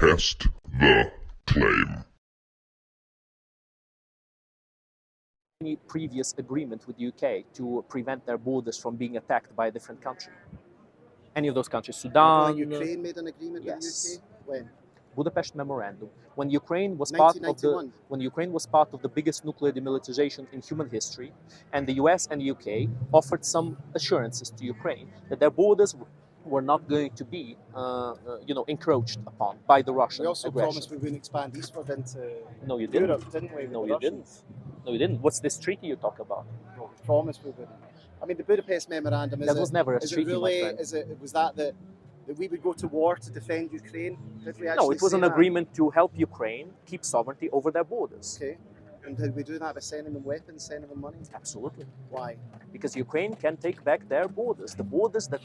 Test the claim. Any previous agreement with the UK to prevent their borders from being attacked by a different country? Any of those countries? Sudan? Ukraine made an agreement yes. with the UK? When? Budapest Memorandum. When Ukraine was part of the biggest nuclear demilitarization in human history, and the US and the UK offered some assurances to Ukraine that their borders were not going to be, encroached upon by the Russian We also aggression. promised we wouldn't expand eastward into No, you didn't. Europe, didn't we? No, you didn't. No, you didn't. What's this treaty you talk about? No, we promised we wouldn't. I mean, the Budapest Memorandum was never a treaty, my friend. Was that we would go to war to defend Ukraine? Did we actually No, it was an agreement to help Ukraine keep sovereignty over their borders. Okay. And did we do that by sending them weapons, sending them money? Absolutely. Why? Because Ukraine can take back their borders, the borders that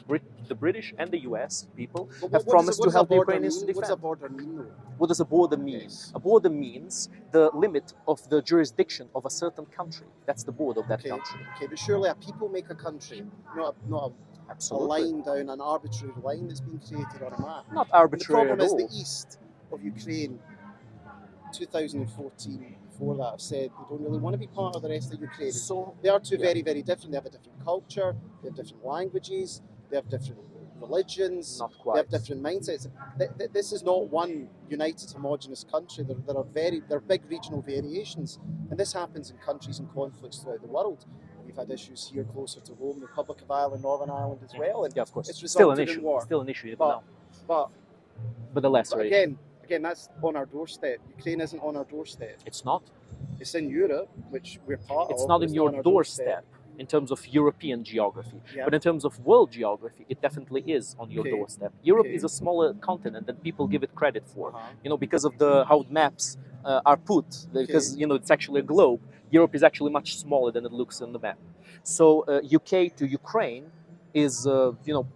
the British and the US people have promised to help the Ukrainians to defend. What does a border mean, though? What does a border mean? Yes. A border means the limit of the jurisdiction of a certain country. That's the border of that country. Okay, but surely a people make a country, not a line down an arbitrary line that's been created on a map. Not arbitrary and the problem at all. is the east of Ukraine, 2014, before that, have said they don't really want to be part of the rest of Ukraine. So they are very, very different. They have a different culture, they have different languages, they have different religions, Not quite. they have different mindsets. This is not one united, homogenous country. There are big regional variations, and this happens in countries and conflicts throughout the world. We've had issues here closer to home, the Republic of Ireland, Northern Ireland as well. And yeah, of course. It's Still an resulted issue. in war. Still an issue. But the lesser issue. Again, that's on our doorstep. Ukraine isn't on our doorstep. It's not. It's in Europe, which we're part of. It's not in your on our doorstep in terms of European geography. Yeah. But in terms of world geography, it definitely is on your Okay. doorstep. Europe Okay. is a smaller continent than people give it credit for. Uh-huh. Because of how maps are put, because it's actually a globe. Europe is actually much smaller than it looks on the map. So UK to Ukraine is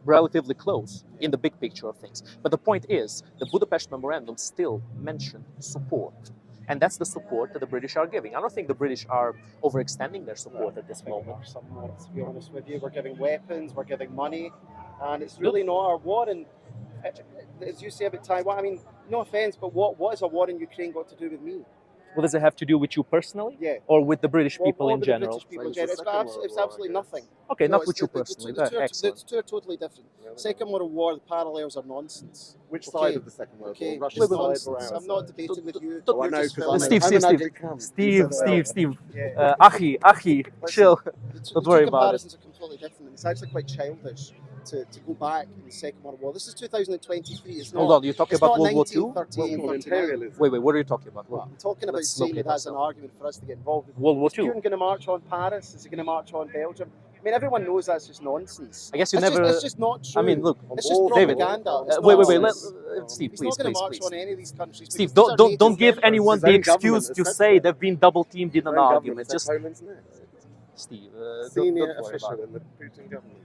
relatively close in the big picture of things. But the point is, the Budapest Memorandum still mentioned support. And that's the support that the British are giving. I don't think the British are overextending their support at this moment. Somewhat, to be honest with you, we're giving weapons, we're giving money, and it's really not our war. And as you say about Taiwan, I mean, no offence, but what has a war in Ukraine got to do with me? What does it have to do with you personally? Yeah. Or with the British people Or in with the general? British people in general. It's absolutely nothing. Okay, No, not with you personally. Excellent. The two are totally different. Second World War, the parallels are nonsense. Which side of the Second World War? Okay, Russia's it's side or nonsense. our I'm not side? debating with you. Oh, I know, You're just because Steve, I'm an Steve, Anglican. Steve. Yeah. Achi, chill. Don't worry about it. The two comparisons are completely different. It's actually quite childish to go back in the Second World War. This is 2023. It's not. Hold on, you're talking it's about not World War II? 1913, Well, 39. imperialism. Wait, what are you talking about? I'm talking about Let's saying locate it as an ourselves. argument for us to get involved. World War Is II. Putin going to march on Paris? Is he going to march on Belgium? I mean, everyone knows that's just nonsense. I guess you It's never. it's just not true. I mean, look, it's just David. propaganda. It's Wait. nonsense. Steve, He's please, not going to please, march please. on any of these countries. Steve, because these are don't NATO give members. anyone His the own excuse government to has say said they've been double teamed in His an own argument. government said Just Poland's next. Steve, Senior don't worry official about it. in the Putin government.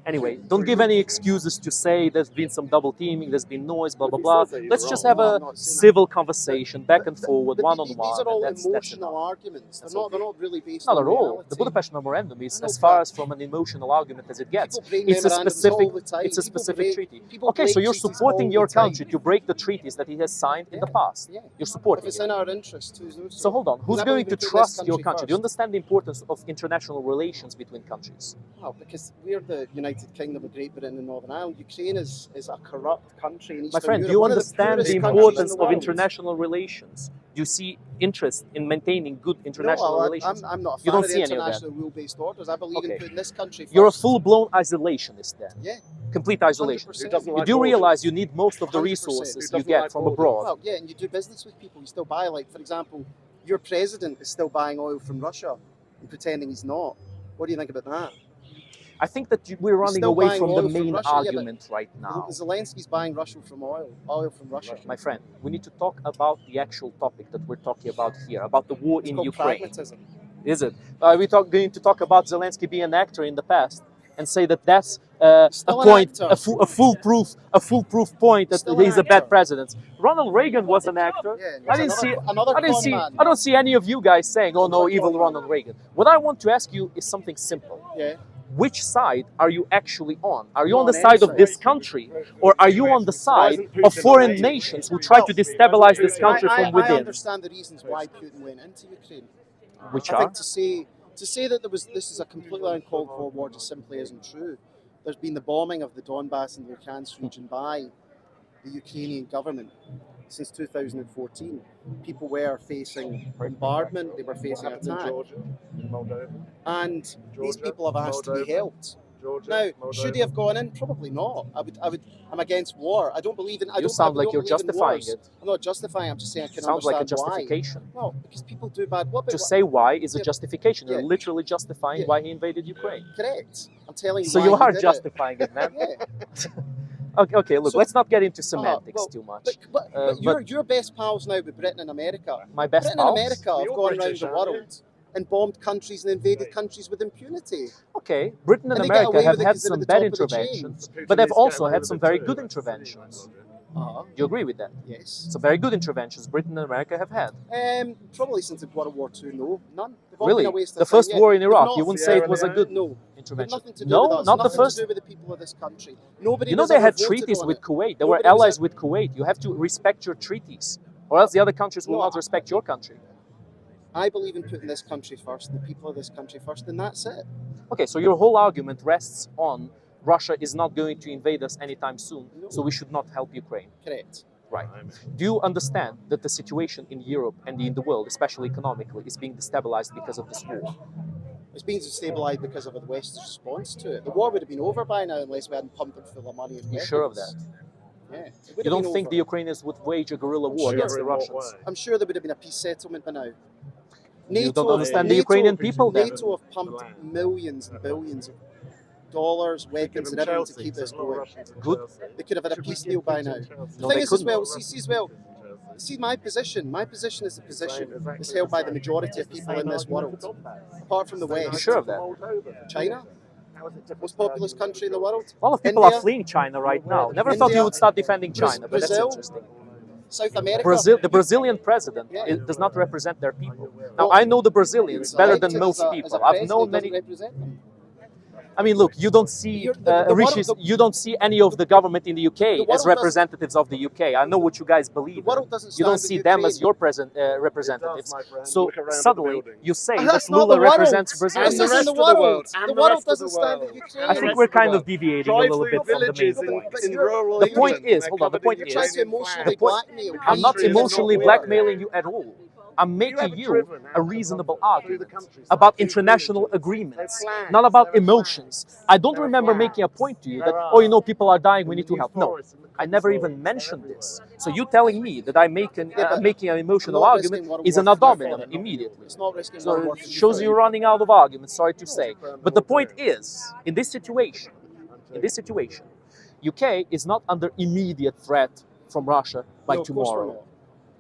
Anyway, don't give any excuses to say there's been some double teaming, there's been noise, blah blah If he blah. says that, you're Let's just wrong. have No, a I'm not saying that. civil conversation, back and forward, But one on these one. are all That's emotional enough. arguments. That's They're not really based Not on at all. reality. The Budapest Memorandum is I know, as far but- as from an emotional argument as it gets. People break It's a memorandums specific. all the time. It's a People specific break- treaty. people Okay, so break you're treaties supporting all your the time. country to break the treaties that he has signed in the past. Yeah. You're If supporting it's it. in our interest, who's knows? So hold on, who's I going believe to we put this trust your country country? Do you first. understand the importance of international relations between countries? Well, because we're the United Kingdom of Great Britain and Northern Ireland. Ukraine is a corrupt country in Eastern My friend, do Europe. you one of understand poorest the countries in importance the of world. international relations? Do you see interest in maintaining good international No, relations? I'm not a You fan don't of the see any of that. international rule-based orders. I believe in Okay. putting this country first. You're a full-blown isolationist then. Yeah. Complete isolation. 100%. Who doesn't You like do borders? realize you need most of the 100%. resources Who you doesn't get like from borders? abroad. Well, yeah, and you do business with people. You still buy, like, for example, your president is still buying oil from Russia and pretending he's not. What do you think about that? I think that we're running still away buying from the oil from main Russia, yeah, but argument right now. Zelensky's buying Russia from oil from Russia. My friend, we need to talk about the actual topic that we're talking about here, about the war It's in called Ukraine. pragmatism. Is it? Are we going to talk about Zelensky being an actor in the past and say that that's Still a an point, actor. a foolproof point that Still an he's a bad actor. president? Ronald Reagan was an actor. Yeah, I didn't see. another I didn't con see. man. I don't see any of you guys saying, "Oh no, Another evil con man. Ronald Reagan." What I want to ask you is something simple. Yeah. which side are you actually on? Are you Not on the on side any of this side. country, or are you on the side isn't of Putin foreign on nations who try to destabilize this country from I within? understand the reasons why Putin went into Ukraine. Which I are? think to say that this is a completely uncalled for war just simply isn't true. There's been the bombing of the Donbass and Luhansk region by the Ukrainian government since 2014. People were facing bombardment, they were facing attack, and these people have asked to be helped. Now, should he have gone in? Probably not. I'm against war. I don't believe in. You sound like you're believe in justifying wars. it. I'm not justifying. I'm just saying I can Sounds like a understand why. justification. No, because people do bad. What? To say why is a Yeah, justification. You're yeah. literally justifying Yeah. why he invaded Ukraine. Correct. I'm telling you. So why you he are did justifying it, man. It. Yeah. Okay, look, So- let's not get into semantics well, too much. But you're best pals now with Britain and America. My best Britain pals? and America have You're gone around British, the aren't you? world and bombed countries and invaded countries with impunity. Okay, Britain and And they get America away have with it had 'cause they're some at the bad top of the chain. interventions, Putin but they've needs to get also away had with some it very too. good interventions. Uh-huh. Do you agree with that? Yes. Some very good interventions Britain and America have had. Probably since World War II, no, none. They've all Really? been a waste of The time. first Yeah, war in they've Iraq, not- you wouldn't say it was a Sierra good No. They've intervention? nothing to do No, with us. not the nothing first. to do with the people of this country. Nobody. You know was they ever had voted treaties on with it. Kuwait. They were Nobody was allies ever- with Kuwait. You have to respect your treaties, or else the other countries will No, not respect your country. I believe in putting this country first, the people of this country first, and that's it. Okay, so your whole argument rests on Russia is not going to invade us anytime soon, No. so we should not help Ukraine. Correct. Right. Do you understand that the situation in Europe and in the world, especially economically, is being destabilized because of this war? It's been destabilised because of the West's response to it. The war would have been over by now unless we hadn't pumped it full of money and You weapons. sure of that? Yeah. It would You have don't been think over. the Ukrainians would wage a guerrilla war sure. against the In what Russians? way? I'm sure there would have been a peace settlement by now. You don't understand the Ukrainian people then? NATO have pumped millions and billions of dollars, weapons, and everything to keep this going. Good. They could have had a peace deal by now. No, The they thing is, as couldn't. well, see my position. My position is the position that's held by the majority of people in this world, apart from the West. You sure of that? China, most populous country in the world. A lot of people are India, fleeing China right now. Never thought India, you would start defending China, but that's Brazil, interesting. South America. The Brazilian president does not represent their people. Now, I know the Brazilians better than most people. I've known many. I mean, look, you don't see you don't see any of the government in the UK as representatives of the UK. I know what you guys believe. You don't see them as your representatives. So suddenly you say that Lula represents Brazil. This isn't the world. The world doesn't stand with Ukraine. I think we're kind of deviating a little bit from the main point. The point is, hold on, the point You're trying is, to emotionally the point- blackmail. I'm not countries emotionally that are not blackmailing you at all. I'm making you a reasonable argument about international agreements, not about emotions. I don't remember making a point to you that, oh, you know, people are dying, we need to help. No, I never even mentioned this. So you telling me that I'm making an emotional not argument risking World is War an III ad hominem for it. immediately. It's not risking So World War it III shows for you it. running out of arguments, sorry to say. But the point is, in this situation, UK is not under immediate threat from Russia by No, of course we're tomorrow. not.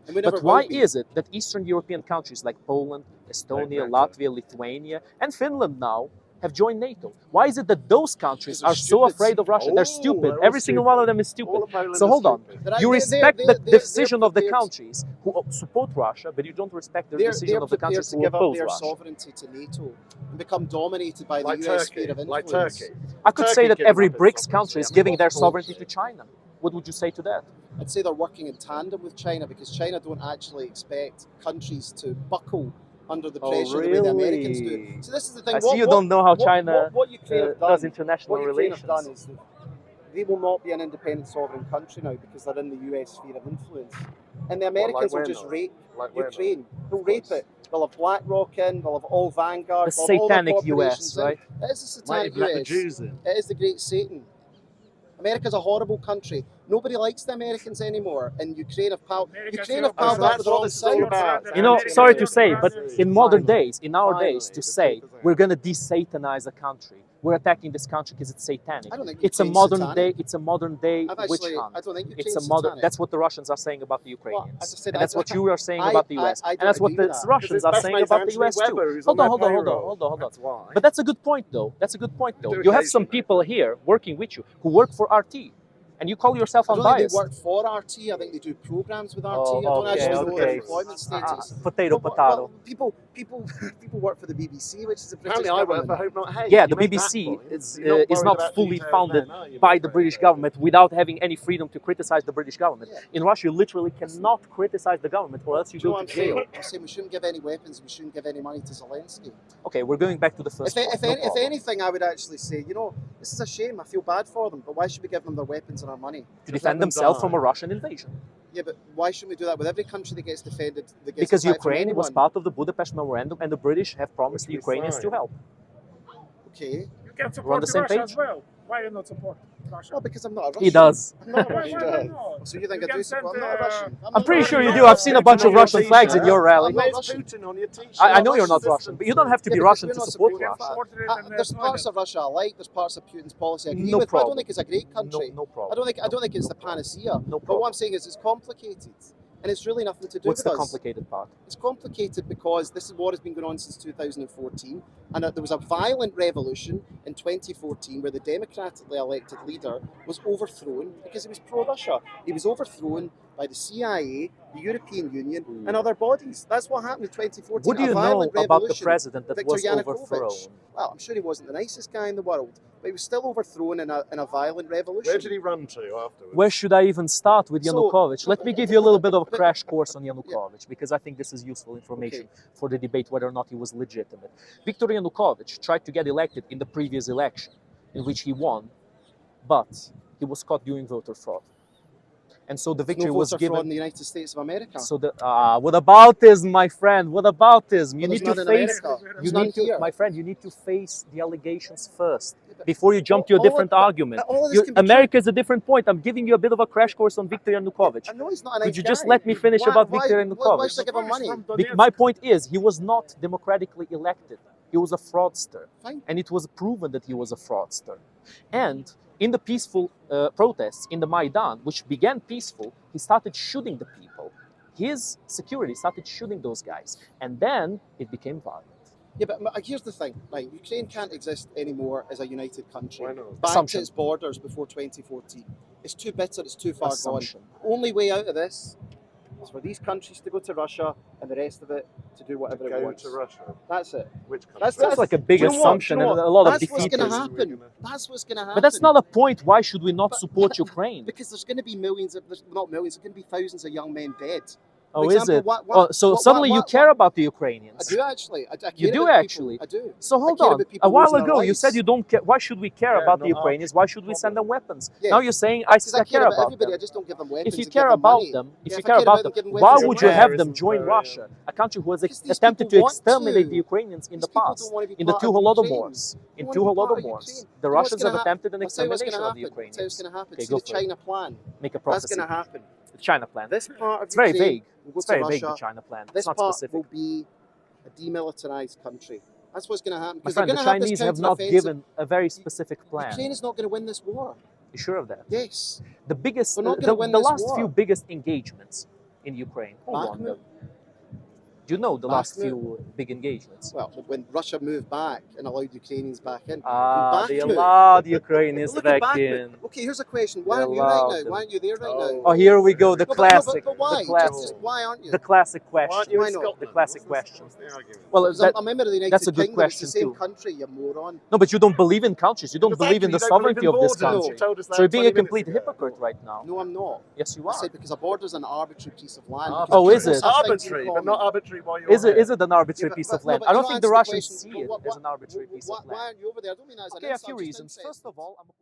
And we never But why will be. is it that Eastern European countries like Poland, Estonia, Latvia, Lithuania, and Finland now have joined NATO? Why is it that those countries Because are they're so stupid. afraid of Russia? They're Oh, stupid. they're all Every single one of them is stupid. All of Poland So is hold on. stupid. But You they're- respect they're- the they're decision of the prepared- countries who support Russia, but you don't respect the They're decision of the prepared countries to who give up oppose their Russia. sovereignty to NATO and become dominated by the Like US Turkey, sphere of like influence. Turkey. I could say Turkey that giving every up its BRICS sovereignty. country is I mean, giving their what's sovereignty to China. What would you say to that? I'd say they're working in tandem with China because China don't actually expect countries to buckle under the Oh, pressure the way the Americans do. really? So this is the thing. I see you don't know how China what Ukraine have done, does international what Ukraine have relations. done is they will not be an independent sovereign country now because they're in the US sphere of influence. And the Americans will we're just not? rape Like we're Ukraine. They'll rape it. They'll have BlackRock in, they'll have all Vanguard, The they'll have all the satanic corporations US, in. right? It is the Might satanic even let the US. Jews in. It is the great Satan. America's a horrible country. Nobody likes the Americans anymore. And Ukraine have palled up with the wrong side. You know, sorry to say, but in modern days, in our days, to say we're going to de-satanize a country, we're attacking this country because it's satanic. I don't think It's a Ukraine's modern satanic. day. It's a modern day I've witch actually, hunt. I don't think It's Ukraine's a modern. satanic. That's what the Russians are saying about the Ukrainians, as I said, and that's what you are saying I- about the US, I and don't that's what agree the with that. Russians are saying about the US too. Hold on, hold on. That's why. But that's a good point, though. That's a good point, though. Do You have some occasionally. people here working with you who work for RT. And you call yourself I don't think unbiased. they work for RT. I think they do programs with RT. Oh, I don't okay, actually know their okay. employment status. Potato, But, potato. people work for the BBC, which is a British Apparently, I work government. for Hope Not Hate. Yeah, You the make that BBC point. is You're worried not about fully details founded then, are you, by my the friend? British government without having any freedom to criticize the British government. Yeah. In Russia, you literally cannot criticize the government or else you Do you go know to what I'm saying? jail. I'm saying we shouldn't give any weapons. We shouldn't give any money to Zelensky. Okay, we're going back to the first point. If No problem. anything, I would actually say, you know, this is a shame. I feel bad for them, but why should we give them their weapons and our money? To Just defend let them themselves die. from a Russian invasion. Yeah, but why shouldn't we do that with every country that gets defended? That gets Because attacked from Ukraine was anyone? part of the Budapest Memorandum and the British have promised the Which we Ukrainians to signed. help. Okay. You can We're on support the same Russia page? as well. Why you not support Russia? Well, because I'm not a Russian. He does. I'm not a Why Russian. not? So you think You I do can support? I'm send, not a Russian. I'm not pretty a sure you Russian. do. I've seen a bunch of Putin on Russian your flags in t-shirt. your rally. I'm not Where's Russian. Putin on your t-shirt? I know you're not Russian Russian, but you don't have to Yeah, be because Russian we're to not support supporting Russia. Support it and There's parts of Russia I like. There's parts of Putin's policy I agree No with. But I problem. don't think it's a great country. No I problem. don't think it's the panacea. No But what problem. I'm saying is it's complicated, and it's really nothing to do What's with the us. complicated part? It's complicated because this war has been going on since 2014, and there was a violent revolution in 2014 where the democratically elected leader was overthrown because he was pro-Russia. He was overthrown by the CIA, the European Union, and other bodies. That's what happened in 2014. What do a you know violent about the revolution. president that Viktor was Yanukovych. overthrown? Well, I'm sure he wasn't the nicest guy in the world, but he was still overthrown in a violent revolution. Where did he run to afterwards? Where should I even start with So- Yanukovych? Let me give you a little bit of a crash course on Yanukovych, because I think this is useful information for the debate whether or not he was legitimate. Viktor Yanukovych tried to get elected in the previous election, in which he won, but he was caught doing voter fraud. And so the There's victory no was voter fraud in given. the United States of America. So what aboutism, my friend? What aboutism? You Well, need there's to none in face. America. You There's none need to, here. my friend. You need to face the allegations first Yeah, but before you jump to a all of different that- argument. all of this can be America is a different point. I'm giving you a bit of a crash course on Viktor Yanukovych. I know he's not a nice Could you just guy. let me finish about Viktor Why Yanukovych? should I give him money? My point is, he was not democratically elected. He was a fraudster. Fine. And it was proven that he was a fraudster. And in the peaceful protests in the Maidan, which began peaceful, he started shooting the people. His security started shooting those guys. And then it became violent. Yeah, but here's the thing, right? Ukraine can't exist anymore as a united country. Why not? Back Assumption. to its borders before 2014. It's too bitter, it's too far Assumption. gone. Only way out of this is for these countries to go to Russia and the rest of it to do whatever it Go wants. to Russia. That's it. Which country? That's Sounds like a big do you know what? assumption Do you know and what? a lot of That's what's going to defeatism. happen. That's what's going to happen. But that's not a point. Why should we not But- support Ukraine? Because there's going to be not millions, there's going to be thousands of young men dead. Oh, For is example, it? what- So what- suddenly you what- care about the I Ukrainians. do actually. I care You do about people. actually. I do. So hold care on. about people A while losing their ago you lives. said you don't care. Why should we care Yeah, about the not our Ukrainians? Why should we send them weapons? Yeah. Now you're saying Because I care about everybody, I them. just don't give them weapons. If you I give care them about money. them, if Yeah, you I care care about them them, giving why weapons, would then you why? have them Isn't join very, Russia, a country who has Because these attempted people to want exterminate to. the Ukrainians in These the people past? don't want to be In the part two of Holodomors. Ukraine. In They two want to be part of Holodomors. Ukraine. The You know what's Russians gonna have attempted an I'll tell you what's extermination gonna of the happen. I'll tell you what's Ukrainians. going to happen. Okay, See go the for it. China plan. Make a That's prophecy. going to happen. The China plan. This part of It's very Ukraine vague. will go It's to very vague, the Russia. China plan. It's This not part specific. will be a demilitarized country. That's what's going to happen. My Because they're friend, the going to have this Chinese have not counter-offensive. given a very specific plan. Ukraine is not going to win this war. You sure of that? Yes. The biggest, We're not the, gonna win the this last war. few biggest engagements in Ukraine. Hold on, Bakhmut. though. Do you know the last Bakhmut. few big engagements? Well, when Russia moved back and allowed Ukrainians back in. They Bakhmut. allowed Ukrainians Look at back Bakhmut. in. Okay, here's a question. Why They aren't you right allowed now? them. Why aren't you there right now? Oh, here we go. The No, classic. but why? The classic. Just why aren't you? The classic Why aren't question. you Why in not? Scotland? The classic What's question. what's the argument? Well, Because I'm a member of the United that's a good Kingdom. It's question the same too. country, you moron. No, but you don't believe in countries. You don't believe in the Exactly, you don't sovereignty believe of in this borders. country. You told us that So you're being a 20 minutes complete ago. hypocrite right now. No, I'm not. Yes, you I are. said because a border's an arbitrary piece of land. Ah, because Oh, is people it? have things in Arbitrary, but common. not arbitrary while you're Is it? there. Is it an arbitrary Yeah, piece but- of no, land? but I you don't think the answer Russians question, see it what- as an arbitrary piece Why of land. aren't you over there? I don't mean that as an Okay, a insult, few just reasons. interested. First of all, I'm a